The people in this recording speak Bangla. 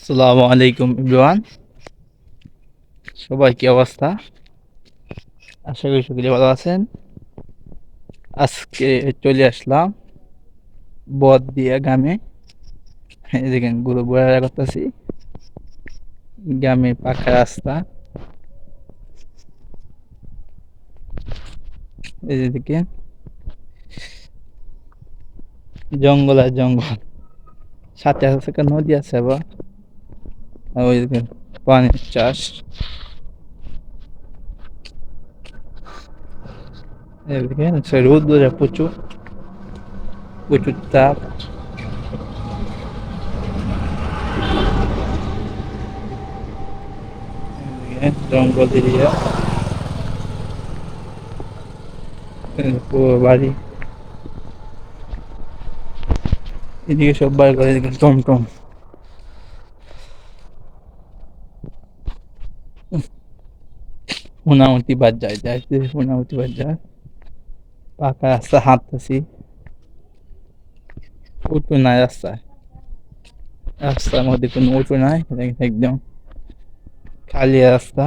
আসসালামু আলাইকুম এভরিওয়ান। সবাই কি অবস্থা? আশা করি সকলে ভালো আছেন। আজকে চলে আসলাম বদদিয়া গ্রামে। এই দেখেন গরু ঘোরাঘুরি করতেছি। গ্রামে পাকা রাস্তা, এই যে দেখেন জঙ্গল আর জঙ্গল, সাথে আছে একটা নদী আছে আবার। আর ওই দেখেন পানির চাষ। এই দেখেন রোদ প্রচুর প্রচুর তাপ। জঙ্গল এরিয়া, পুরো বাড়ি। এদিকে সব বাড়ি করে, এদিকে টমটম। মোটামুটি বাদ যায় যাইতে, মোটামুটি বাদ যায়। পাকা রাস্তা হাঁটতেছি, উঁচু নাই রাস্তায়। রাস্তার মধ্যে কোনো উঁচু নাই, একদম খালি রাস্তা।